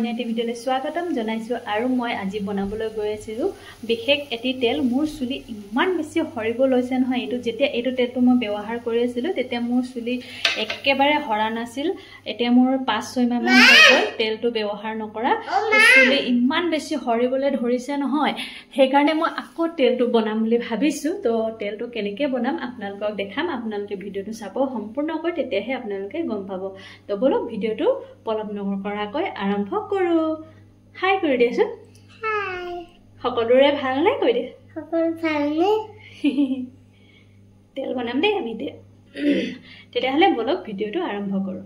অন্যটি ভিডিঅ'লৈ স্বাগতম জনাইছো আৰু মই আজি বনাবলৈ গৈ আছিলো বিশেষ এটি তেল মোৰ চুলি ইমান বেছি হৰিব লৈছে নহয় এটো যেতিয়া এটো তেলটো মই ব্যৱহাৰ কৰি আছিলো তেতিয়া মোৰ চুলি একেবাৰে হৰা নাছিল এতিয়া মোৰ 5-6 মাহ মান হৈ গ'ল তেলটো ব্যৱহাৰ নকৰা চুলি ইমান বেছি হৰিবলৈ ধৰিছে নহয় সেই কাৰণে মই আকৌ তেলটো বনাম বুলি ভাবিছো তো তেলটো কেনেকৈ বনাম আপোনালোকক দেখাম আপোনালোকে ভিডিঅ'টো চাব সম্পূৰ্ণকৈ তেতিয়াহে আপোনালোকে গম পাব তো বলক ভিডিঅ'টো পলম নকৰাকৈ আৰম্ভ কৰো হাই কৰি দিছো হাই সকলোৰে ভাল নাই কৈ দে সকলো ভালনে তেল বনাম দে আমি তেতিয়াহলে বলক ভিডিঅ'টো আৰম্ভ কৰো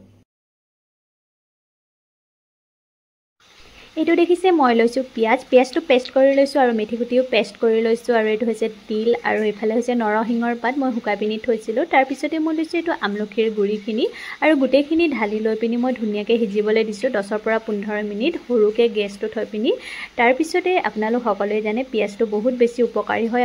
এটো দেখিছে মই লৈছো পিয়াজটো পেষ্ট কৰি লৈছো আৰু মেথিগুটিও পেষ্ট কৰি লৈছো আৰু এটো হৈছে তিল আৰু এফালে হৈছে নৰসিংহৰ পাত মই হুকাই পিনি থৈছিলো তাৰ পিছতে মই লৈছো এটো আমলখিৰ গুৰিখিনি আৰু গুটেখিনি ঢালি লৈ পিনি মই ধুনিয়াকৈ হিজিবলৈ দিছো 10 পৰা 15 মিনিট হৰুকে গেছটো থৈ পিনি তাৰ পিছতে আপোনালোক সকলোৱে জানে পিয়াজটো বহুত বেছি উপকাৰী হয়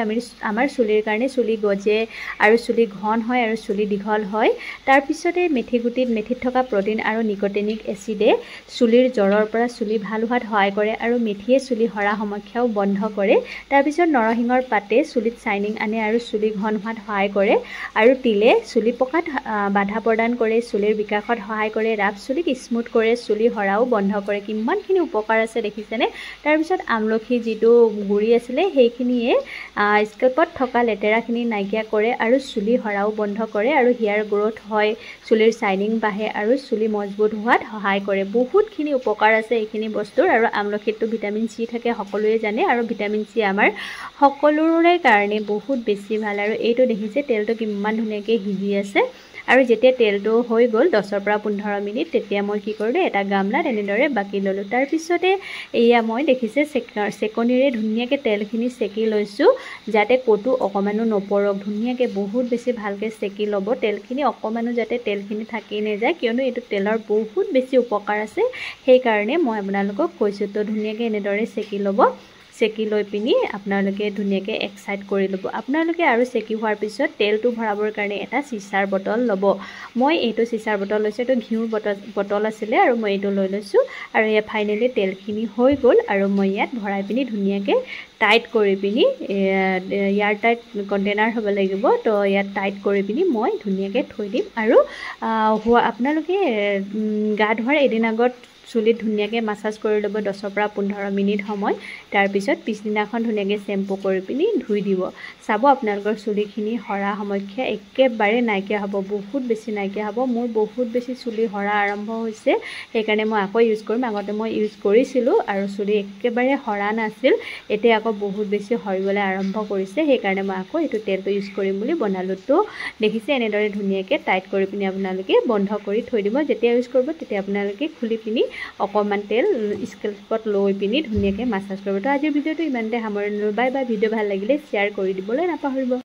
আমাৰ চুলিৰ কাৰণে চুলি গজে আৰু চুলি ঘন হয় আৰু চুলি দীঘল হয় তাৰ পিছতে মেথিত থকা প্ৰটিন আৰু নিকোটিনিক এচিডে চুলিৰ জৰৰ পৰা চুলি ভাল সহায় কৰে আৰু মেথিয়ে চুলি হৰা সমস্যাও বন্ধ কৰে তাৰ পিছত নৰসিংহৰ পাতে চুলিত শাইনিং আনে আৰু চুলি ঘন হোৱাত সহায় কৰে আৰু তিলে চুলি পকাত বাধা প্ৰদান কৰে চুলিৰ বিকাশত সহায় কৰে ৰাফ চুলিক স্মুথ কৰে চুলি হৰাও বন্ধ কৰে কিমানখিনি উপকাৰ আছে দেখিছেনে তাৰ পিছত আমলখি যিটো গুৰি আছিল সেইখিনিয়ে স্কেল্পত থকা লেতেৰাখিনি নাইকিয়া কৰে আৰু চুলি হৰাও বন্ধ কৰে আৰু হেয়াৰ গ্ৰোথ হয় চুলিৰ শাইনিং বাঢ়ে আৰু চুলি মজবুত হোৱাত সহায় কৰে বহুতখিনি উপকাৰ আছে এইখিনি বস্তুৰ আৰু আমলখিটো ভিটামিন সি থাকে সকলোৱে জানে আৰু ভিটামিন সি আমাৰ সকলোৰে কাৰণে বহুত বেছি ভাল আৰু এইটো দেখিছে তেলটো কিমান ধুনীয়াকৈ হিজি আছে আৰু যেতিয়া তেলটো হৈ গ'ল 10 পৰা 15 মিনিট তেতিয়া মই কি কৰিলো এটা গামলাত এনেদৰে বাকি ললো তাৰ পিছতে এয়া মই দেখিছে চেকনিৰে ধুনীয়াকৈ তেলখিনি চেকি লৈছো যাতে কটো অকমানো নপৰক ধুনীয়াকৈ বহুত বেছি ভালকৈ চেকি ল'ব তেলখিনি অকমানো যাতে তেলখিনি থাকি নাযায় কিয়নো এইটো তেলৰ বহুত বেছি উপকাৰ আছে সেই কাৰণে মই আপোনালোকক কৈছো তো ধুনীয়াকৈ এনেদৰে চেকি ল'ব চেকি লৈ পিনি আপোনালোকে ধুনীয়াকৈ এক সাইড কৰি ল'ব আপোনালোকে আৰু চেকি হোৱাৰ পিছত তেলটো ভৰাবৰ কাৰণে এটা চিচাৰ বটল ল'ব মই এইটো চিচাৰ বটল লৈছো এইটো ঘিউৰ বটল আছিল আৰু মই এইটো লৈ লৈছো আৰু এয়া ফাইনেলি তেলখিনি হৈ গ'ল আৰু মই ইয়াত ভৰাই পিনি ধুনীয়াকৈ টাইট কৰি পিনি ইয়াৰ টাইট কণ্টেইনাৰ হ'ব লাগিব তো ইয়াত টাইট কৰি পিনি মই ধুনীয়াকৈ থৈ দিম আৰু আপোনালোকে গা ধোৱাৰ এদিন আগত চুলিত ধুনীয়াকৈ মাসাজ কৰি ল'ব 10 পৰা 15 মিনিট সময় তাৰ পিছত পিছদিনাখন ধুনীয়াকৈ শ্যাম্পু কৰি পিনি ধুই দিব চাব আপোনালোকৰ চুলিখিনি হৰা সমস্যা একেবাৰে নাইকিয়া হ'ব বহুত বেছি নাইকিয়া হ'ব মোৰ বহুত বেছি চুলি হৰা আৰম্ভ হৈছে সেইকাৰণে মই আকৌ ইউজ কৰিম আগতে মই ইউজ কৰিছিলোঁ আৰু চুলি একেবাৰে হৰা নাছিল এতিয়া আকৌ বহুত বেছি হৰিবলৈ আৰম্ভ কৰিছে সেইকাৰণে মই আকৌ এইটো তেলটো ইউজ কৰিম বুলি বনালোঁ তো দেখিছে এনেদৰে ধুনীয়াকৈ টাইট কৰি পিনি আপোনালোকে বন্ধ কৰি থৈ দিব যেতিয়া ইউজ কৰিব তেতিয়া আপোনালোকে খুলি পিনি অকমান তেল স্কেল্পত লৈ পিনি ধুনীয়াকৈ মাসাজ কৰিব তো আজিৰ ভিডিঅ'টো ইমানতে সামৰণি বাই বাই ভিডিঅ' ভাল লাগিলে শ্বেয়াৰ কৰি দিবলৈ নাপাহৰিব